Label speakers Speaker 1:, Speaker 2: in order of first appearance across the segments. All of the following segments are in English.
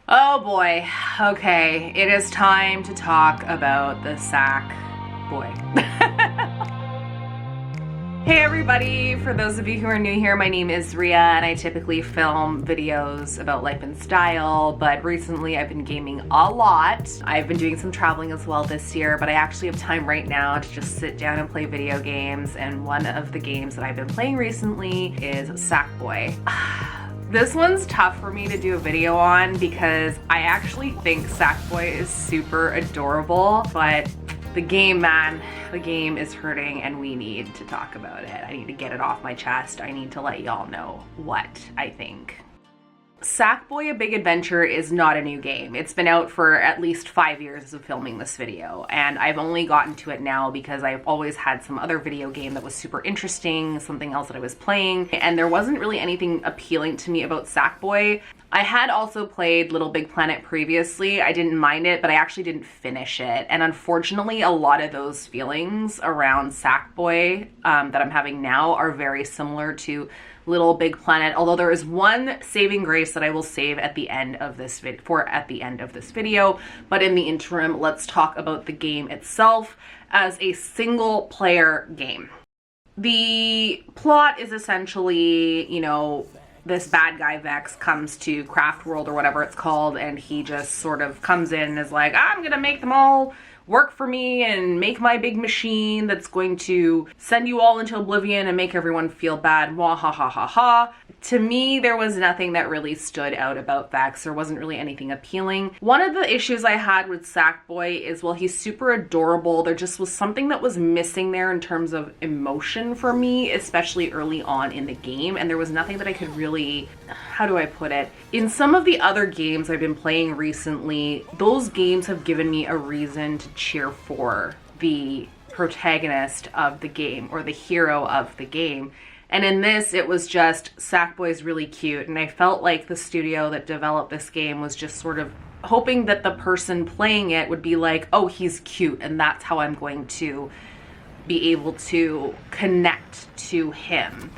Speaker 1: Oh boy. Okay, it is time to talk about the Sackboy. Hey everybody, for those of you who are new here, my name is Ria and I typically film videos about life and style, but recently I've been gaming a lot. I've been doing some traveling as well this year, but I actually have time right now to just sit down and play video games, and one of the games that I've been playing recently is Sackboy. This one's tough for me to do a video on because I actually think Sackboy is super adorable, but the game, man, the game is hurting and we need to talk about it. I need to get it off my chest. I need to let y'all know what I think. Sackboy: A Big Adventure is not a new game. It's been out for at least 5 years of filming this video, and I've only gotten to it now because I've always had some other video game that was super interesting, something else that I was playing, and there wasn't really anything appealing to me about Sackboy. I had also played LittleBigPlanet previously. I didn't mind it, but I actually didn't finish it, and unfortunately a lot of those feelings around Sackboy that I'm having now are very similar to LittleBigPlanet, although there is one saving grace that I will save at the end of this video. But in the interim, let's talk about the game itself as a single player game. The plot is essentially, you know, this bad guy Vex comes to Craftworld or whatever it's called, and he just sort of comes in and is like, I'm gonna make them all work for me and make my big machine that's going to send you all into oblivion and make everyone feel bad. Wah ha ha ha ha. To me, there was nothing that really stood out about Vex. There wasn't really anything appealing. One of the issues I had with Sackboy is, well, he's super adorable. There just was something that was missing there in terms of emotion for me, especially early on in the game. And there was nothing that I could really, how do I put it? In some of the other games I've been playing recently, those games have given me a reason to cheer for the protagonist of the game or the hero of the game. And in this, it was just, Sackboy's really cute, and I felt like the studio that developed this game was just sort of hoping that the person playing it would be like, oh, he's cute, and that's how I'm going to be able to connect to him.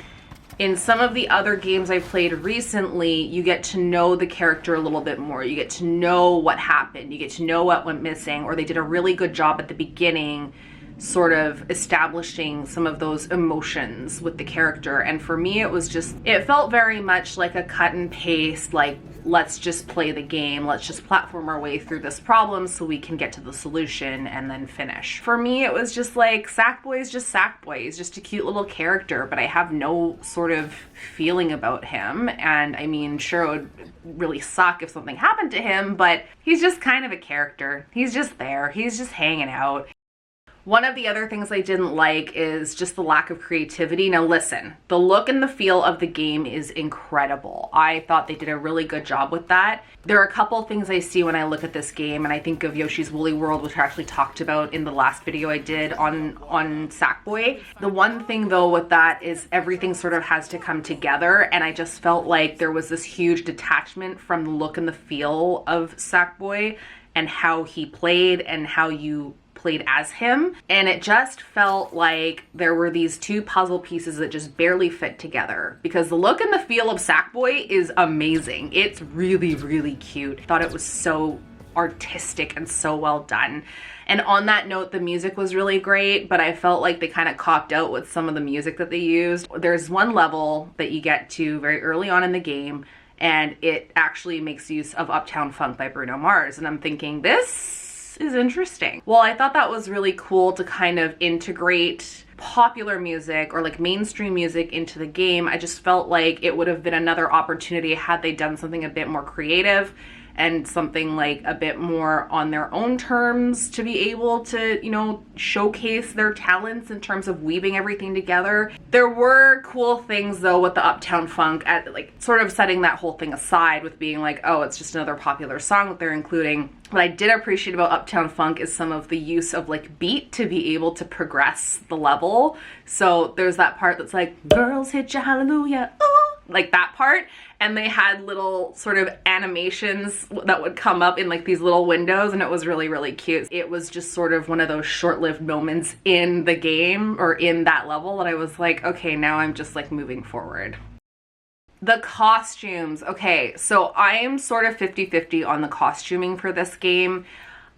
Speaker 1: In some of the other games I played recently, you get to know the character a little bit more. You get to know what happened. You get to know what went missing, or they did a really good job at the beginning sort of establishing some of those emotions with the character. And for me, it was just, it felt very much like a cut and paste, like, let's just play the game, let's just platform our way through this problem so we can get to the solution and then finish. For me, it was just like, Sackboy is just Sackboy. He's just a cute little character, but I have no sort of feeling about him. And I mean, sure, it would really suck if something happened to him, but he's just kind of a character. He's just there. He's just hanging out. One of the other things I didn't like is just the lack of creativity. Now listen, the look and the feel of the game is incredible. I thought they did a really good job with that. There are a couple of things I see when I look at this game, and I think of Yoshi's Woolly World, which I actually talked about in the last video I did on Sackboy. The one thing though with that is everything sort of has to come together, and I just felt like there was this huge detachment from the look and the feel of Sackboy and how he played and how you played as him, and it just felt like there were these two puzzle pieces that just barely fit together, because the look and the feel of Sackboy is amazing. It's really, really cute. I thought it was so artistic and so well done. And on that note, the music was really great, but I felt like they kind of copped out with some of the music that they used. There's one level that you get to very early on in the game, and it actually makes use of Uptown Funk by Bruno Mars, and I'm thinking, this is interesting. Well, I thought that was really cool to kind of integrate popular music or like mainstream music into the game. I just felt like it would have been another opportunity had they done something a bit more creative and something like a bit more on their own terms to be able to, you know, showcase their talents in terms of weaving everything together. There were cool things though with the Uptown Funk, at like sort of setting that whole thing aside with being like, oh, it's just another popular song that they're including. What I did appreciate about Uptown Funk is some of the use of like beat to be able to progress the level. So there's that part that's like, girls hit ya hallelujah, ooh, like that part. And they had little sort of animations that would come up in like these little windows, and it was really, really cute. It was just sort of one of those short-lived moments in the game or in that level that I was like, okay, now I'm just like moving forward. The costumes. Okay, so I am sort of 50-50 on the costuming for this game.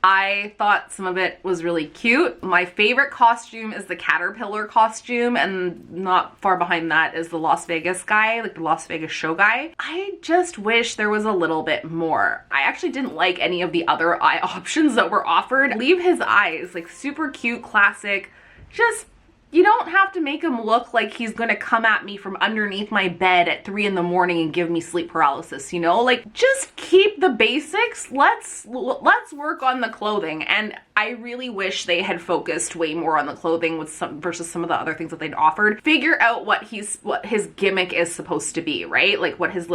Speaker 1: I thought some of it was really cute. My favorite costume is the caterpillar costume, and not far behind that is the Las Vegas guy, like the Las Vegas show guy. I just wish there was a little bit more. I actually didn't like any of the other eye options that were offered. Leave his eyes, like super cute, classic, just you don't have to make him look like he's gonna come at me from underneath my bed at 3 in the morning and give me sleep paralysis, you know? Like, just keep the basics. Let's work on the clothing. And I really wish they had focused way more on the clothing with versus some of the other things that they'd offered. Figure out what his gimmick is supposed to be, right? Like what his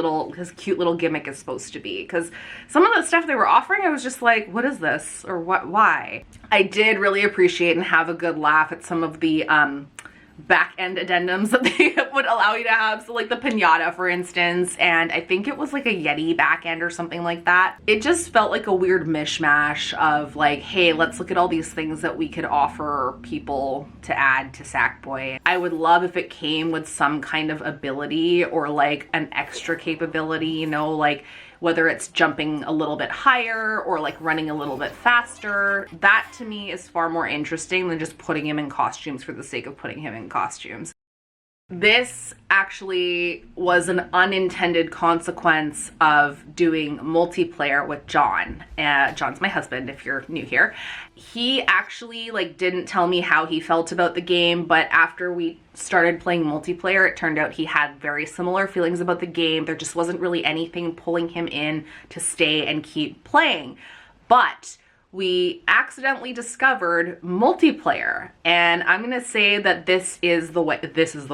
Speaker 1: cute little gimmick is supposed to be. Because some of the stuff they were offering, I was just like, what is this? Or why? I did really appreciate and have a good laugh at some of the back end addendums that they would allow you to have. So like the pinata, for instance, and I think it was like a Yeti back end or something like that. It just felt like a weird mishmash of like, hey, let's look at all these things that we could offer people to add to Sackboy. I would love if it came with some kind of ability or like an extra capability, you know, like whether it's jumping a little bit higher or like running a little bit faster. That to me is far more interesting than just putting him in costumes for the sake of putting him in costumes. This actually was an unintended consequence of doing multiplayer with John. John's my husband, if you're new here. He actually like didn't tell me how he felt about the game, but after we started playing multiplayer, it turned out he had very similar feelings about the game. There just wasn't really anything pulling him in to stay and keep playing. But we accidentally discovered multiplayer, and I'm gonna say that this is the way. This is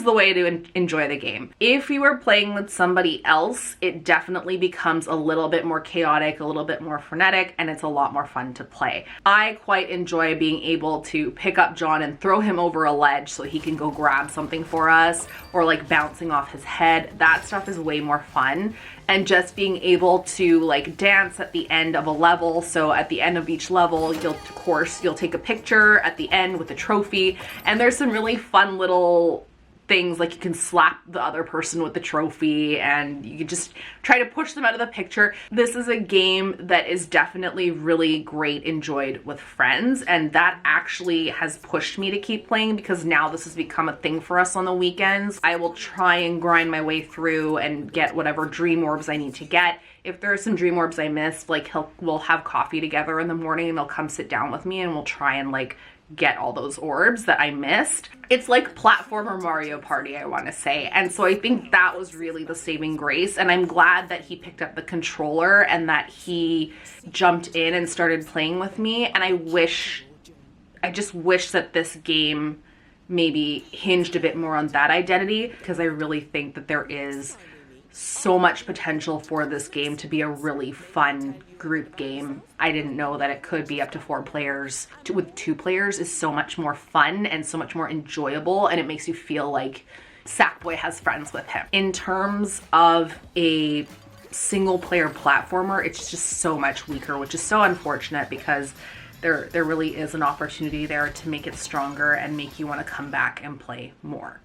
Speaker 1: the way to enjoy the game. If you are playing with somebody else, it definitely becomes a little bit more chaotic, a little bit more frenetic, and it's a lot more fun to play. I quite enjoy being able to pick up John and throw him over a ledge so he can go grab something for us, or like bouncing off his head. That stuff is way more fun. And just being able to like dance at the end of a level. So at the end of each level, you'll take a picture at the end with a trophy. And there's some really fun little things, like you can slap the other person with the trophy and you can just try to push them out of the picture. This is a game that is definitely really great enjoyed with friends, and that actually has pushed me to keep playing because now this has become a thing for us on the weekends. I will try and grind my way through and get whatever Dream Orbs I need to get. If there are some Dream Orbs I missed, like we'll have coffee together in the morning and they'll come sit down with me and we'll try and like get all those orbs that I missed. It's like platformer Mario Party, I want to say. And so I think that was really the saving grace. And I'm glad that he picked up the controller and that he jumped in and started playing with me. And I just wish that this game maybe hinged a bit more on that identity, because I really think that there is so much potential for this game to be a really fun group game. I didn't know that it could be up to 4 players. With 2 players is so much more fun and so much more enjoyable, and it makes you feel like Sackboy has friends with him. In terms of a single player platformer, it's just so much weaker, which is so unfortunate because there really is an opportunity there to make it stronger and make you want to come back and play more.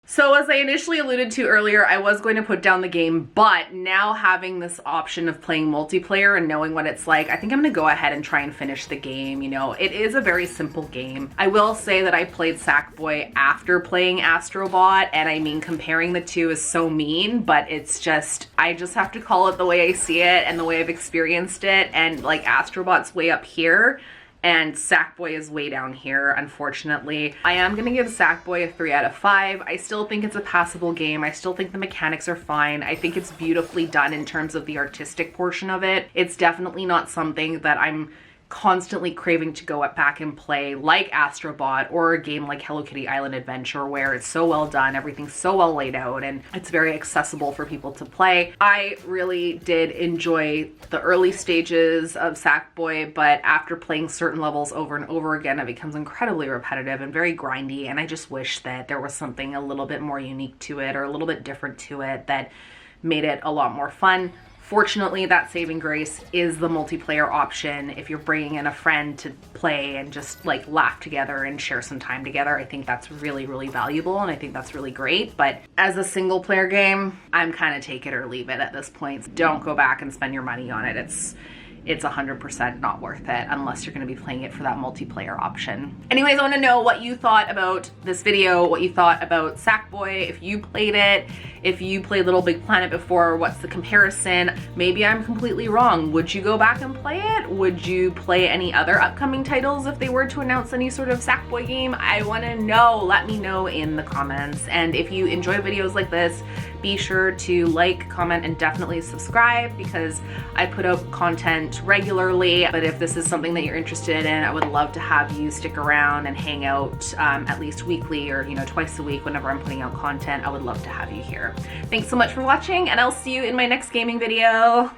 Speaker 1: So as I initially alluded to earlier, I was going to put down the game, but now having this option of playing multiplayer and knowing what it's like, I think I'm going to go ahead and try and finish the game. You know, it is a very simple game. I will say that I played Sackboy after playing Astrobot, and I mean, comparing the two is so mean, but it's just, I just have to call it the way I see it and the way I've experienced it, and like Astrobot's way up here and Sackboy is way down here, unfortunately. I am gonna give Sackboy a 3 out of 5. I still think it's a passable game. I still think the mechanics are fine. I think it's beautifully done in terms of the artistic portion of it. It's definitely not something that I'm constantly craving to go back and play like Astrobot or a game like Hello Kitty Island Adventure, where it's so well done, everything's so well laid out, and it's very accessible for people to play. I really did enjoy the early stages of Sackboy, but after playing certain levels over and over again, it becomes incredibly repetitive and very grindy, and I just wish that there was something a little bit more unique to it or a little bit different to it that made it a lot more fun. Fortunately, that saving grace is the multiplayer option. If you're bringing in a friend to play and just like laugh together and share some time together, I think that's really, really valuable, and I think that's really great. But as a single player game, I'm kind of take it or leave it at this point. Don't go back and spend your money on it. It's 100% not worth it unless you're going to be playing it for that multiplayer option. Anyways, I want to know what you thought about this video, what you thought about Sackboy, if you played it, if you played LittleBigPlanet before, what's the comparison? Maybe I'm completely wrong. Would you go back and play it? Would you play any other upcoming titles if they were to announce any sort of Sackboy game? I want to know. Let me know in the comments. And if you enjoy videos like this, be sure to like, comment, and definitely subscribe because I put out content regularly. But if this is something that you're interested in, I would love to have you stick around and hang out at least weekly or twice a week whenever I'm putting out content. I would love to have you here. Thanks so much for watching, and I'll see you in my next gaming video.